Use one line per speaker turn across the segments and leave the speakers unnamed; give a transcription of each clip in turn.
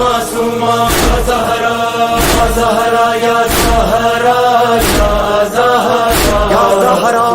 मासूमा ज़हरा ज़हरा या ज़हरा या ज़हरा या ज़हरा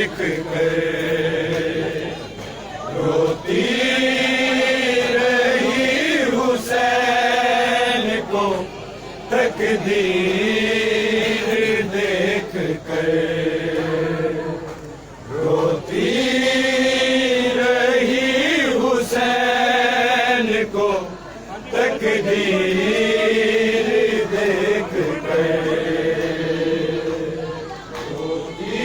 देख कर रोती रही हुसैन को तकदीर देख कर रोती रही हुसैन को तकदीर देख कर रोती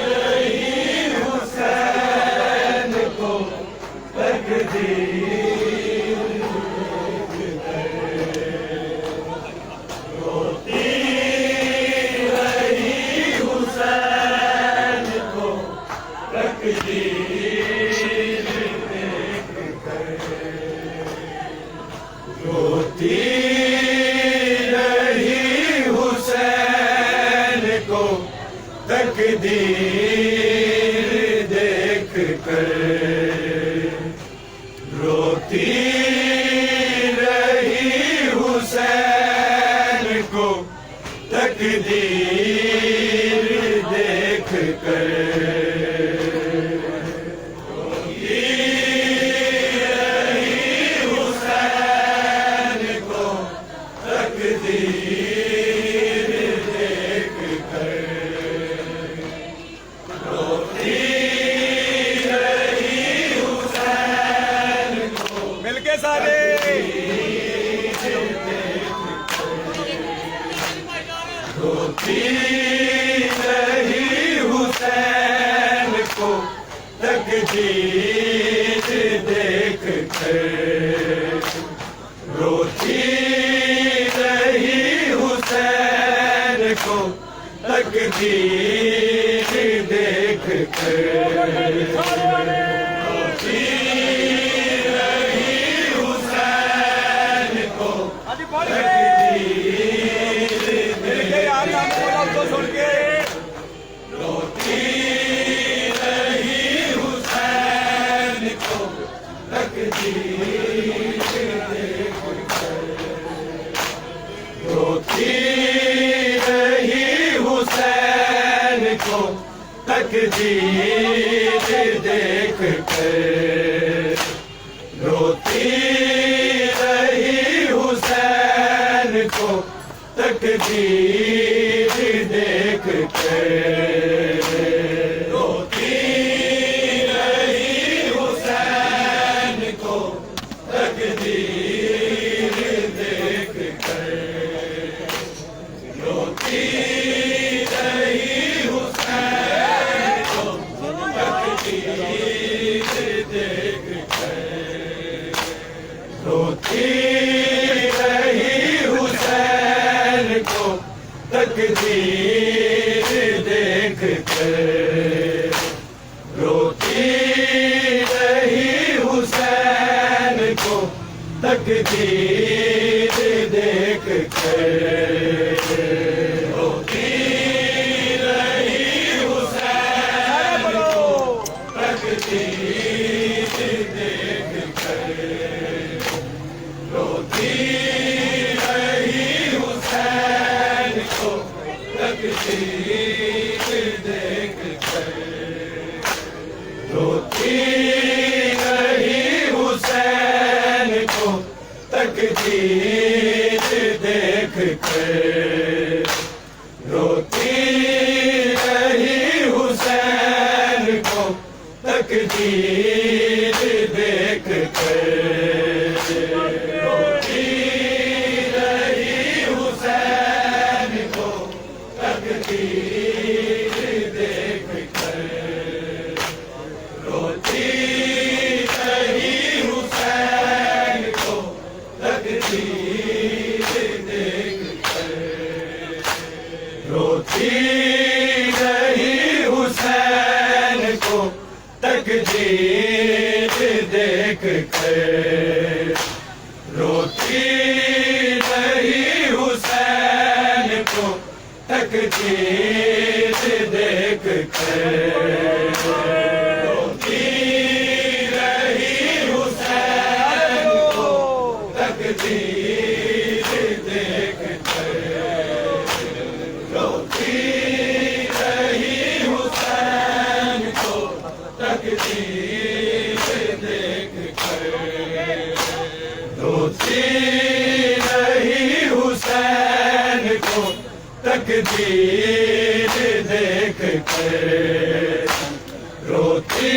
रही हुसैन को तकदीर रोती रही हुसैन को तकदीर देख कर रोती रही हुसैन को तकदीर देख कर रोती रही हुसैन को तकदीर देख कर रोती रही हुसैन को तकदीर देख कर रोती रही हुसैन को
मिलके सारे
रोती रही हुसैन को तकदीर देख कर रोती रही हुसैन को तकदीर देख कर रोती रही हुसैन को तकदीर
यार नाम बोला तो सुन के
रोती रही हुसैन को तकदीर देख कर रोती रही हुसैन को तकदीर देख कर रोती रही हुसैन को तकदीर देख कर रोती रही हुसैन को तकदीर देख कर रोती रही हुसैन को तकदीर देख कर रोती रही हुसैन को तकदीर देख कर रोती रही हुसैन को तकदीर देख कर रोती रही हुसैन को तकदीर देख कर रोती रही हुसैन को तकदीर देख कर रोती रही हुसैन को तकदीर देख कर रोती रही हुसैन को तकदीर देख कर रोती रही हुसैन को तकदीर देख कर रोती रही हुसैन को तकदीर देख कर रोती रही हुसैन को तकदीर देख कर रोती रही हुसैन को तकदीर देख कर रोती रही हुसैन को तकदीर देख कर रोती रही हुसैन तकदीर देख कर रोती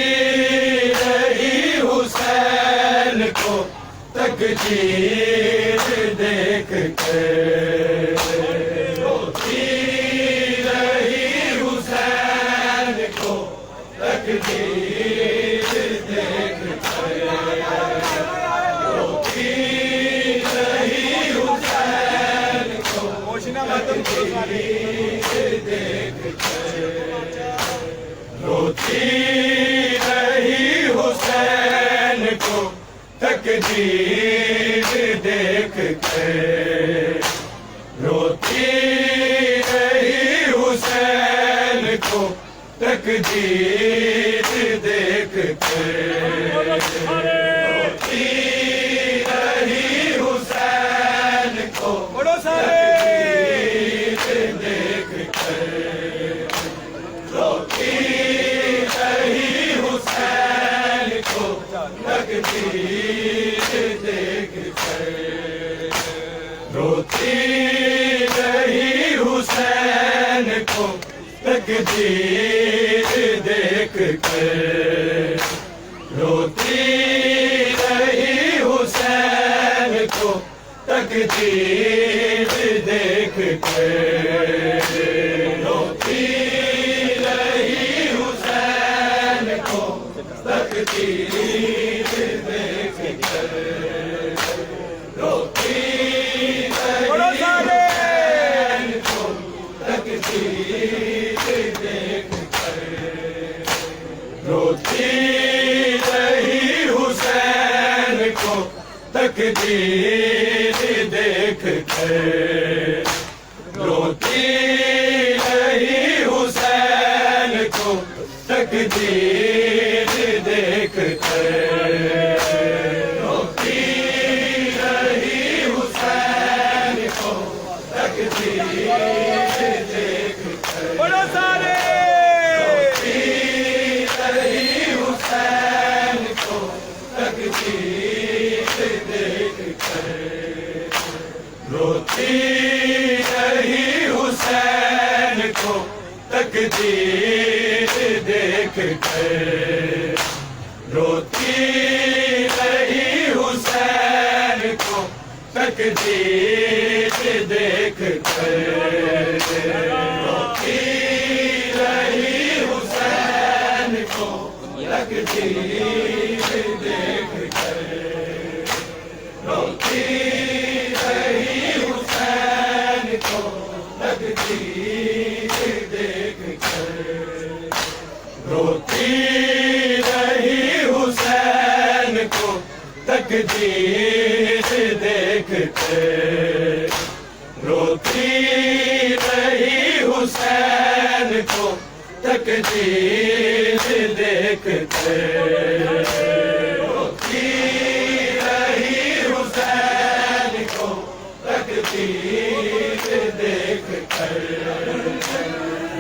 रही हुसैन को तकदीर देख कर रोती रही हुसैन को तकदीर देख कर रोती रही हुसैन को
मोशिना मातम को सारे
देख कर रोती रही हुसैन को तकदीर देख कर रोती रही हुसैन को तकदीर देख कर रोती रही हुसैन को
बड़ो सारे
देख कर रोती रही हुसैन को तकदीर देख कर रोती रही हुसैन को तकदीर देख कर रोती रही हुसैन को तकदीर देख कर रोती रही हुसैन को तकदीर देख कर रोती
बड़ो सारे
तकदीर देख कर रोती रही हुसैन को तकदीर देख कर रोती रही हुसैन को तकदीर देख कर रोती रही हुसैन को तकदीर देख कर
बड़ो सारे
रही हुसैन को तकदीर देख कर रोती रही हुसैन को तकदीर देख कर रोती रही हुसैन को तकदीर देख कर रोती रही हुसैन को तकदीर देख कर रोती रही हुसैन को तकदीर देख कर रोती रही हुसैन को तकदीर देख कर रोती रही हुसैन को तकदीर देख कर रोती रही हुसैन को तकदीर देख कर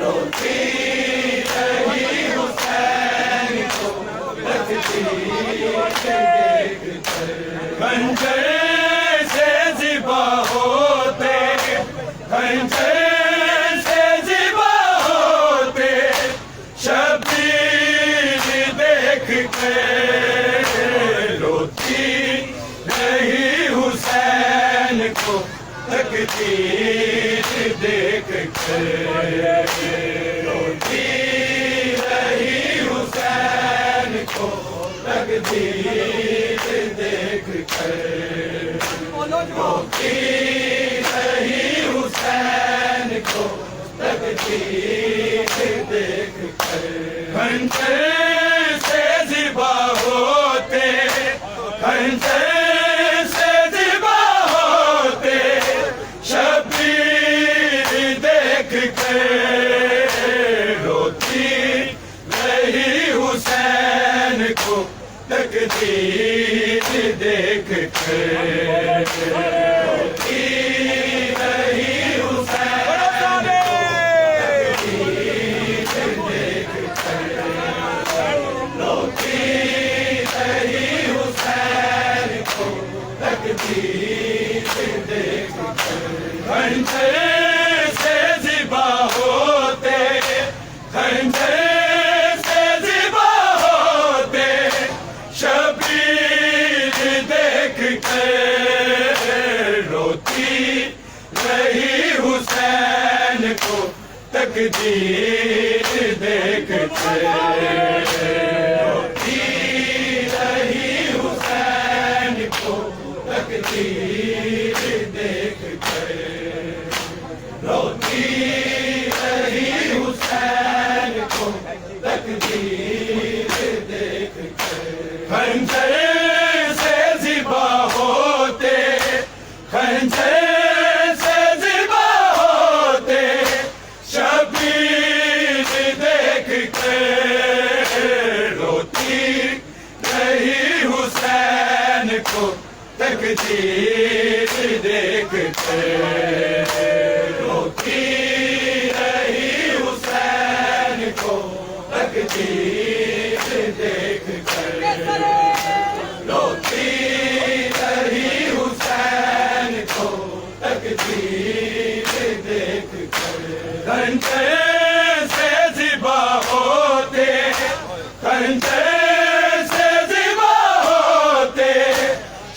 रोती रही हुसैन को तकदीर देख कर खंजर से ज़िबा होते खंजर से ज़िबा होते शबीर देख कर रोती रही हुसैन को तकदीर देख कर रोती रही हुसैन को तकदीर देख कर रोती रही हुसैन को तकदीर देख कर खंजर से ज़िबा होते खंजर से ज़िबा होते शबीर देख कर रोती रही हुसैन को तकदीर देख कर रोती रही हुसैन देख कर रोती रही हुसैन को तकदीर देख कर खंजर से ज़िबा तकदीर देख कर रोती रही हुसैन को तकदीर देख कर रोती रही हुसैन को तकदीर देख कर खंजर से ज़िबा होते खंजर से ज़िबा होते शबीर देख कर रोती रही हुसैन को तकदीर देख कर रोती रही हुसैन को तकदीर देख कर रोती रही हुसैन को तकदीर देख कर खंजर से ज़िबा होते खंजर से ज़िबा होते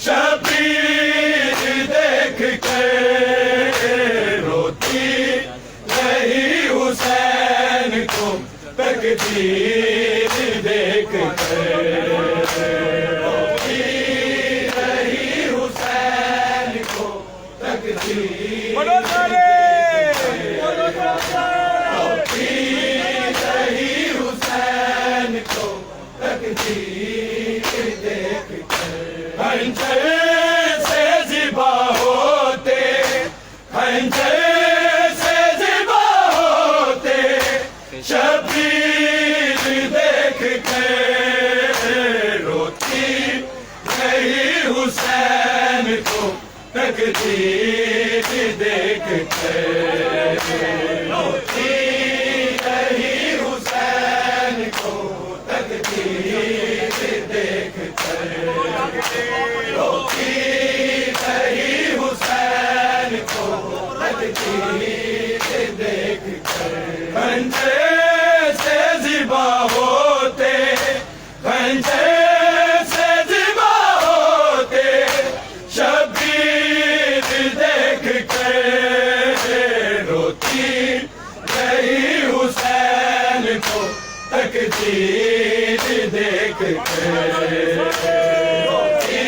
शबीर देख कर रोती रही हुसैन को तकदीर देख कर रोती रही हुसैन को तकदीर
बोलो सारे
रोती रही हुसैन को तकदीर देख कर खंजर से ज़िबा होते खंजर से ज़िबा होते शबीर देख कर रोती रही हुसैन को तकदीर देख कर रोती रही हुसैन को तकदीर देख कर रोती रही हुसैन को तकदीर देख कर खंजर से ज़िबा होते खंजर से ज़िबा होते शबीर देख कर रोती रही हुसैन को तकदीर देख कर रोती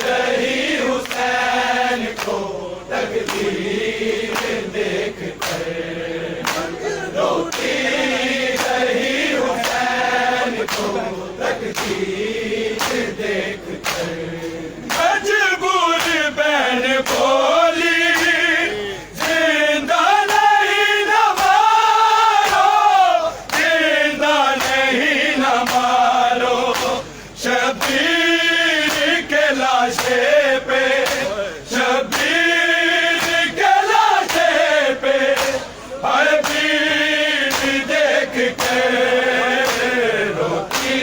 रही हुसैन को तकदीर देख कर रोती रही हुसैन को तकदीर देख कर मजबूर बहन बोली जिंदा नहीं न मारो जिंदा नहीं न मारो शबीर के लाशे पे शबीर के लाशे पे हबीब देख कर रोती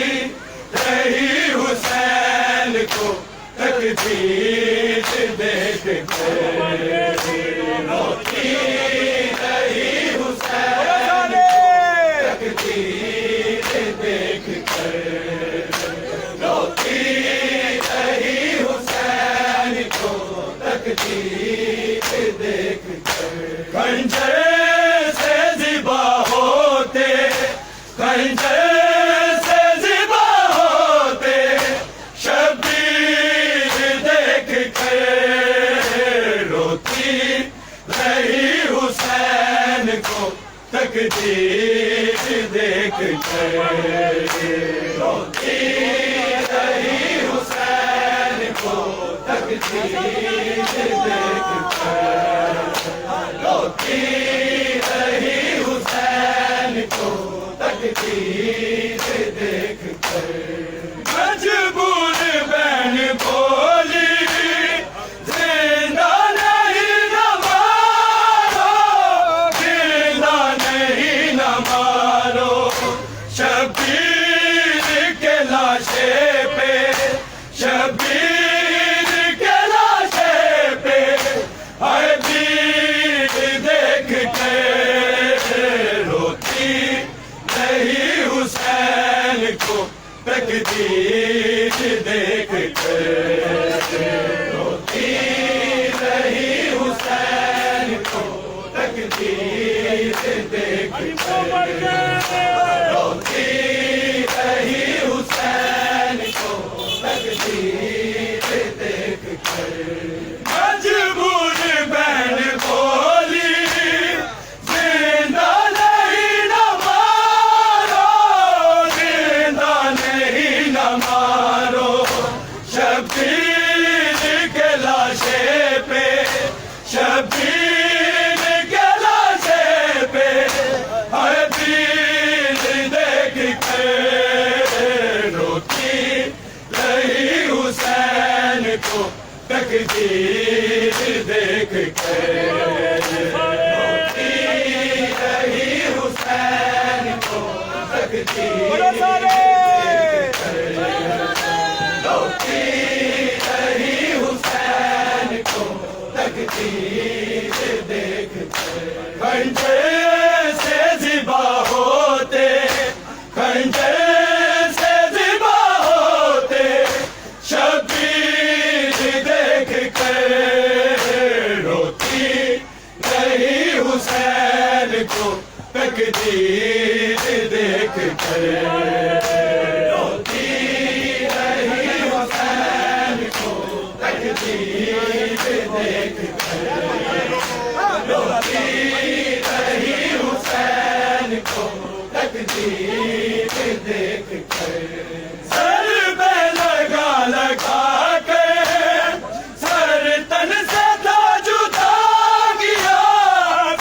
रही हुसैन को तकदीर देख कर रोती रही हुसैन को तकदीर देख कर रोती रही हुसैन को तकदीर देख कर खंजर से ज़िबा होते खंजर से ज़िबा होते शबीर देख कर रोती रही हुसैन को तकदीर देख कर रोती रही हुसैन को तकदीर देख कर रोती रही हुसैन को तकदीर देख कर मजबूर बहन बोली जिंदा नहीं न मारो जिंदा नहीं न मारो शबीर के लाशे पे शबीर के लाशे पे हबीब देख कर रोती रही हुसैन को तकदीर देख कर रोती रही हुसैन को तकदीर देख रोती रही हुसैन को तकदीर देख कर। मजबूर बहन बोली जिंदा नहीं न मारो, जिंदा नहीं न मारो। शबीर के लाशे पे, शबीर के लाशे पे है पीर देख के रोती रही हुसैन को तकदीर देख के। रोती रही हुसैन को तकदीर रोती रही हुसैन को तकदीर देख कर। खंजर से ज़िबा होते, खंजर से ज़िबा होते शबीर देख कर रोती रही हुसैन को तकदीर देख कर। रोती रही हुसैन को तकदीर देख कर। रोती रही हुसैन को तकदीर देख कर। सर पे लगा लगा के सर तन से था जुदा किया,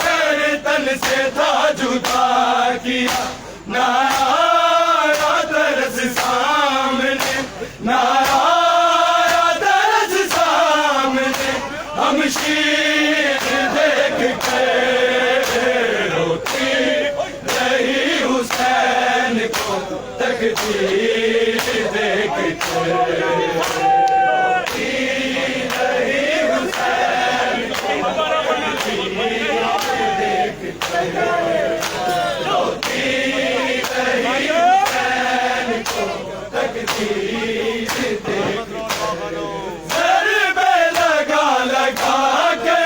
सर तन से था जुदा किया। ना आया तरस सामने, ना आया तरस सामने। हम शीर देख के रोती रही हुसैन को तकदीर देख के। रोती रही हुसैन को तकदीर देख के। रोती रही हुसैन को तकदीर देख के। सर पे लगा लगा के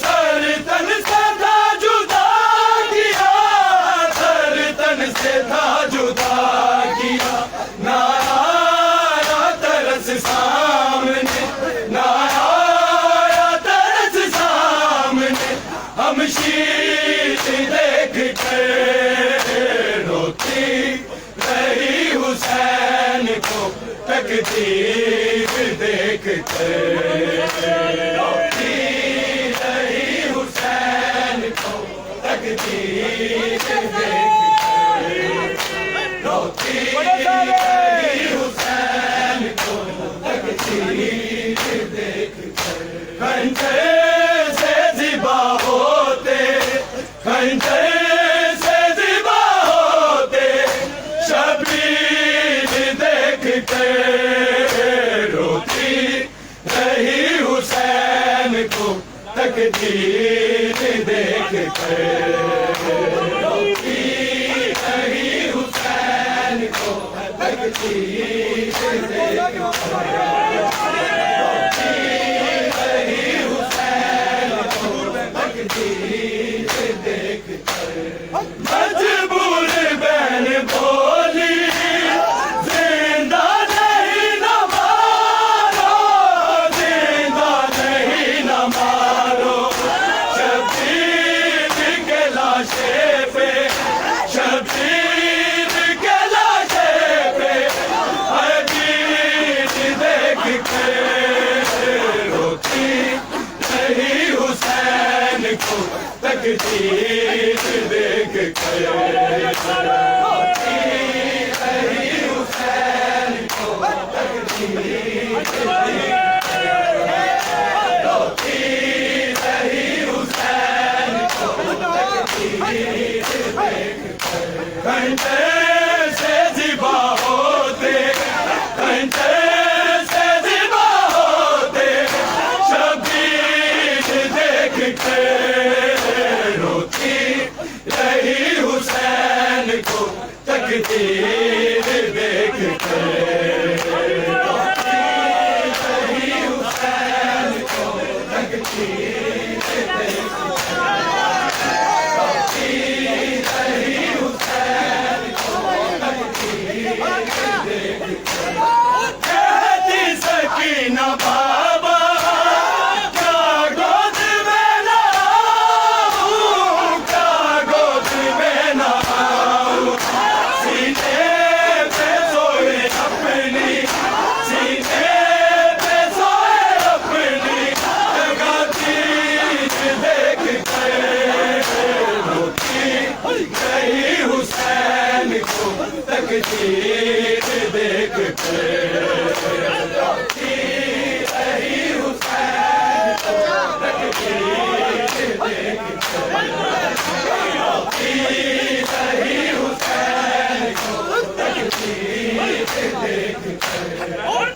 सर तन से था जुदा किया, सर तन से था जुदा किया। ना आया तरस सामने, ना आया तरस सामने। हम शीश देख के रोती रही हुसैन को तकदीर देख के। रोती रही हुसैन को तकदीर देख के। रोती रही हुसैन को तकदीर देख के। खंजर से ज़िबा होते, खंजर से ज़िबा होते शबीर देख के रोती रही हुसैन को तकदीर देख के। रोती रही हुसैन को तकदीर देख के। रोती रही हुसैन को तकदीर देख के। मजबूर बहन बोली जिंदा नहीं न मारो, जिंदा नहीं न मारो। शबीर के लाशे पे, शबीर के लाशे पे है पीर देख के रोती रही हुसैन को तकदीर देख के। रोती रही हुसैन को तकदीर देख के। रोती रही हुसैन को तकदीर देख के। खंजर से ज़िबा होते, खंजर से ज़िबा होते शबीर देख के रोती रही हुसैन को तकदीर देख के। रोती रही हुसैन को तकदीर देख के। रोती तकदीर देख के रोती रही हुसैन को तकदीर देख के रोती रही हुसैन को तकदीर देख के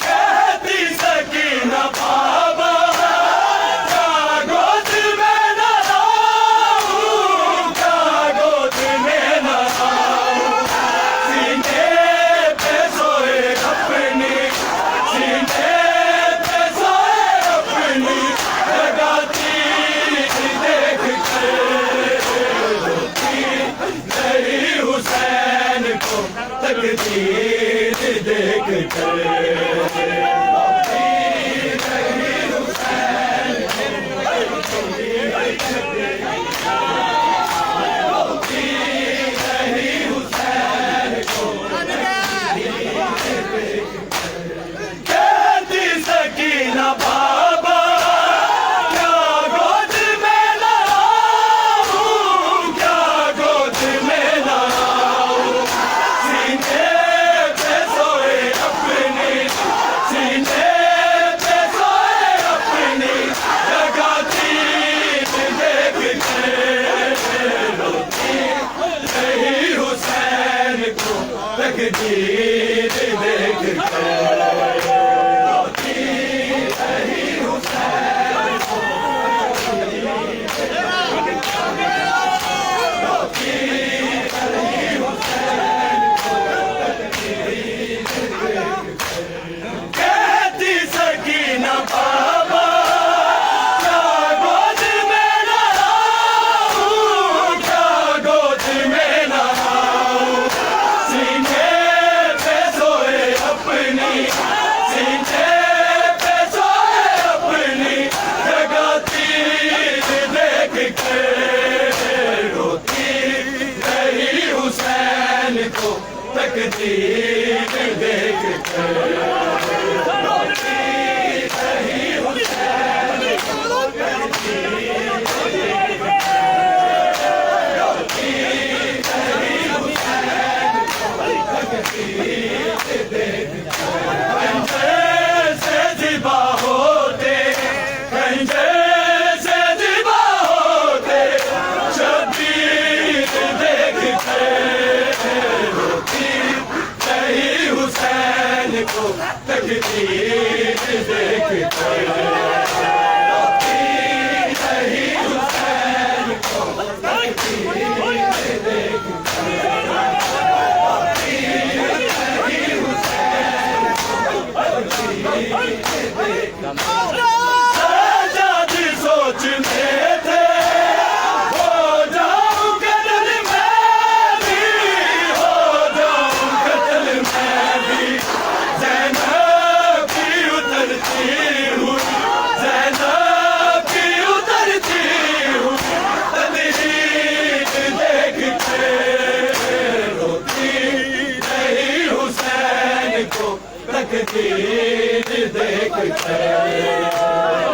कहती सकीना बाबा तकदीर देख कर कहती सकीना बाबा क्या गोद में लाऊं क्या गोद में लाऊं सीने पे सोए अपनी सीने पे सोए अपनी जगाती देख के रोती रही हुसैन को तकदीर देख के रोती रही हुसैन को रोती रही हुसैन को कहती सकीना बाबा क्या गोद में लाऊं क्या गोद में लाऊं सीने पे सोए अपनी सीने पे सोए अपनी जगाती देख के रोती रही हुसैन को तकदीर देख के रोती रही हुसैन को तकदीर देख के रोती रही हुसैन को तकदीर देख के खंजर से ज़िबा होते खंजर से ज़िबा होते शब्बीर देख के रोती रही हुसैन को तकदीर देख के रोती रही हुसैन को तकदीर देख के रोती रही हुसैन को तकदीर देख के सजाद सोच में थे हो जाऊं कत्ल मैं भी हो जाऊं कत्ल मैं भी ज़ैनब की उतरती हूँ ज़ैनब की उतरती हूँ तकदीर देख के रोती रही हुसैन को तकदीर देख के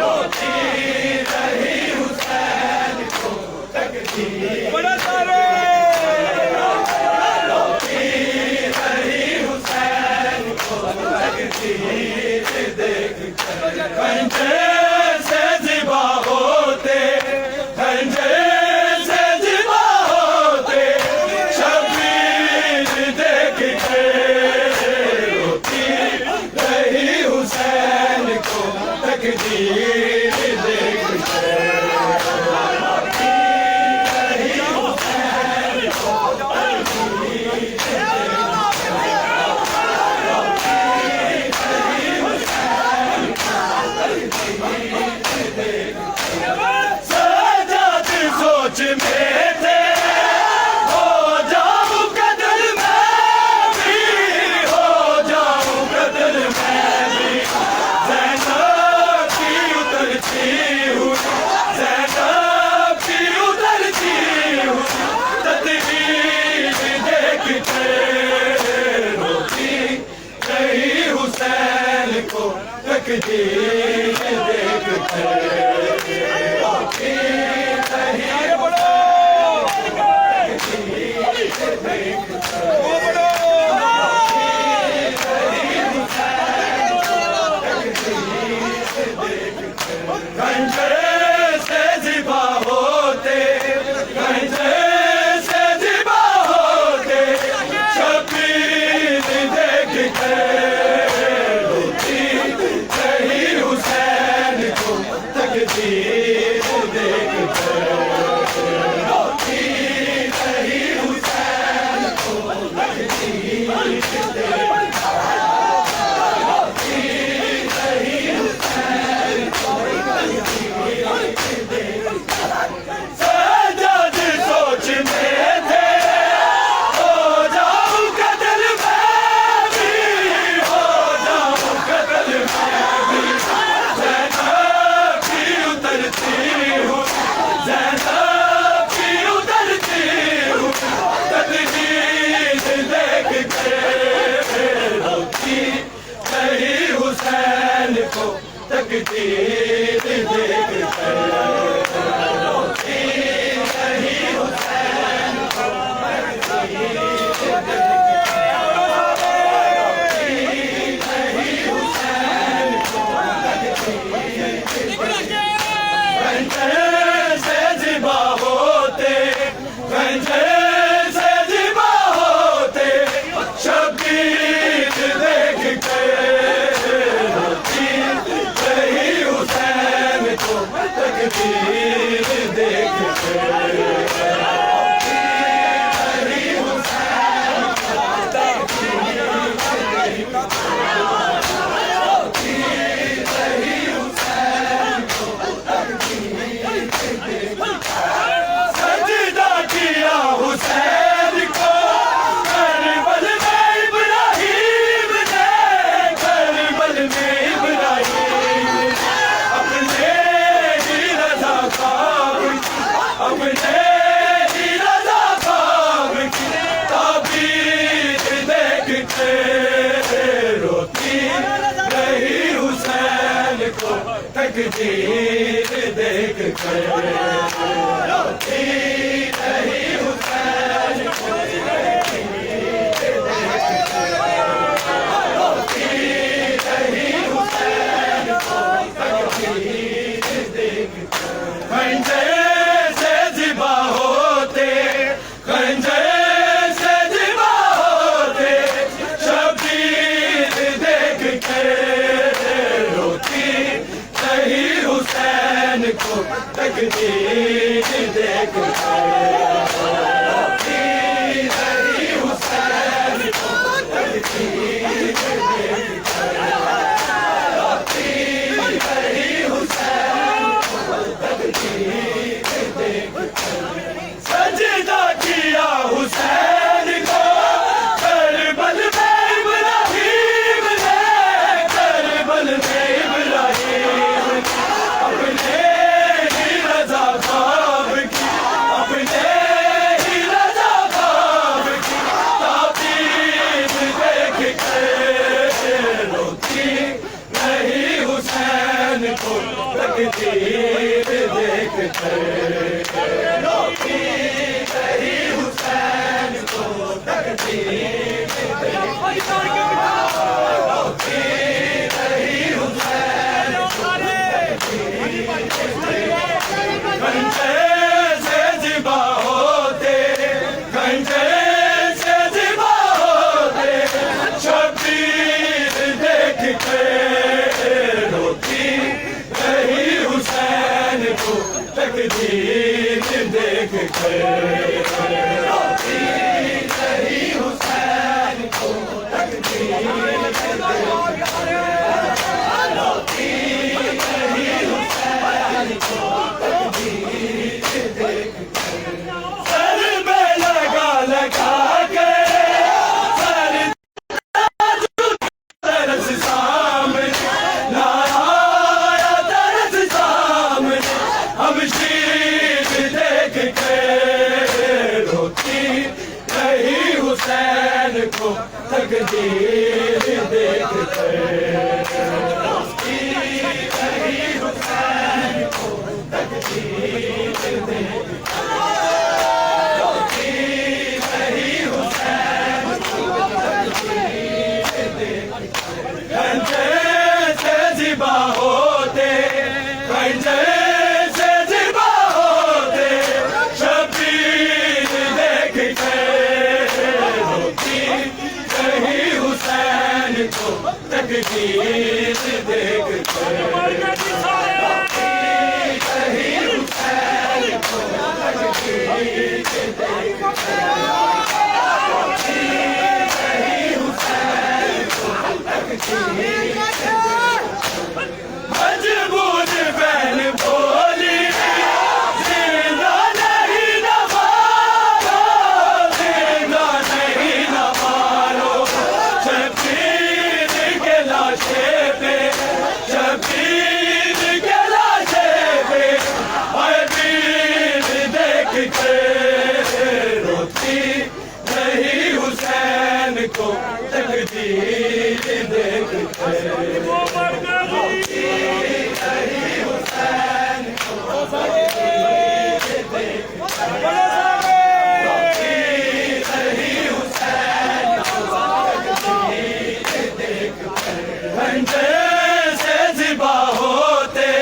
रोती रही हुसैन को तकदीर
बड़ा सारे
रोती रही हुसैन को तकदीर देख के खंजर से ज़िबा होते खंजर से ज़िबा होते शब्बीर देख के रोती रही हुसैन को तकदीर देख के रोती रही हुसैन को तकदीर देख के रोती रही हुसैन को तकदीर देख के सजाद सोच में थे हो जाऊं कत्ल मैं भी हो जाऊं कत्ल मैं भी ज़ैनब की उतरती हूँ ज़ैनब की उतरती हूँ तकदीर देख के रोती रही हुसैन को तकदीर देख के रोती रही हुसैन को तकदीर देख के सजाद सोच में थे हो जाऊं कत्ल में भी हो जाऊं कत्ल में भी ज़ैनब की उतरती हूँ ज़ैनब की उतरती हूँ तकदीर देख के रोती नहीं हुसैन को तकदीर देख के खंजर से ज़िबा होते खंजर से ज़िबा होते शब्बीर देख के रोती रही हुसैन को तकदीर देख के सजदा किया हुसैन को करबल में इब्राहीम ने करबल में इब्राहीम अपने ही रज़ा ख्वाब अपने ही रज़ा ख्वाब की ताबीर देख के रोती रही हुसैन को तकदीर देख के रोती रही हुसैन को रोती रही हुसैन को तकदीर देख के खंजर से ज़िबा होते खंजर से ज़िबा होते शब्बीर देख के रोती रही हुसैन को तकदीर देख के रोती रही हुसैन को तकदीर देख के रोती रही हुसैन को तकदीर देख के सजदा किया हुसैन को करबल में इब्राहीम ने करबल में इब्राहीम अपने ही रज़ा ख्वाब की अपने ही रज़ा ख्वाब की ताबीर देख के रोती रही हुसैन को तकदीर देख के रोती रही हुसैन को तकदीर देख के रोती रही हुसैन को खंजर से ज़िबा होते खंजर से ज़िबा होते शब्बीर देख के रोती रही हुसैन को तकदीर देख के रोती रही हुसैन को तकदीर देख के रोती रही हुसैन को तकदीर देख के सर में लगा लगा के सर तरस सामने लाया तरस सामने हम शीर देख के रोती रही हुसैन को तकदीर देख के रोती रही हुसैन को तकदीर देख के रोती रही हुसैन को तकदीर देख के खंजर से ज़िबा होते खंजर से ज़िबा होते शब्बीर देख के रोती रही हुसैन को तकदीर देख के रोती रही हुसैन को तकदीर देख के रोती रही मजबूर बहन बोली जिंदा नहीं न मारो, जिंदा नहीं न मारो। शबीर के लाशे पे, शबीर के लाशे पे आए वीर देख के रोती नहीं हुसैन को तकदीर देख के। खंजर से ज़िबा होते,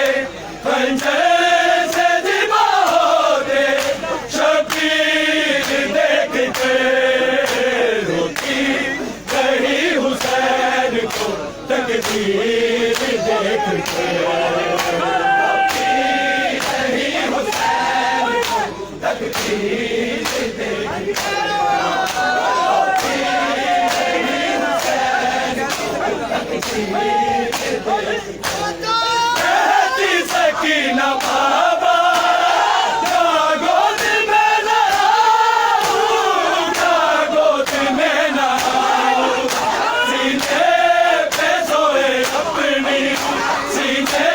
खंजर से ज़िबा होते, शबीर देख के रोती रही हुसैन को तकदीर देख के। रोती रही हुसैन को तकदीर देख के। कहती सकीना बाबा क्या गोद में न आऊं, क्या गोद में न आऊं। सीने पे सोए अपनी, सीने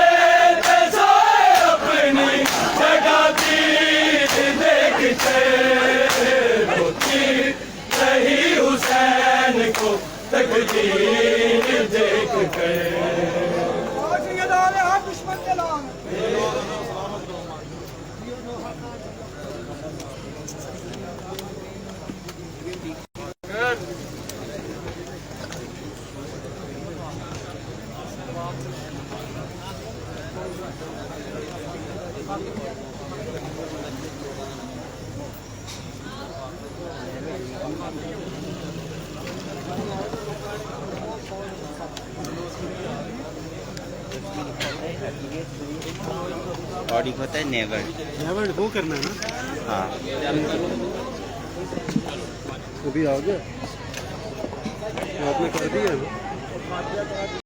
पे सोए अपनी जगह तीर देख के रोती रही हुसैन को तकदीर देख के।
दुश्मन के नाम
और एक होता है नेवर।
नेवर वो करना है ना।
हाँ
अभी आ गया आपने कर दिया ना।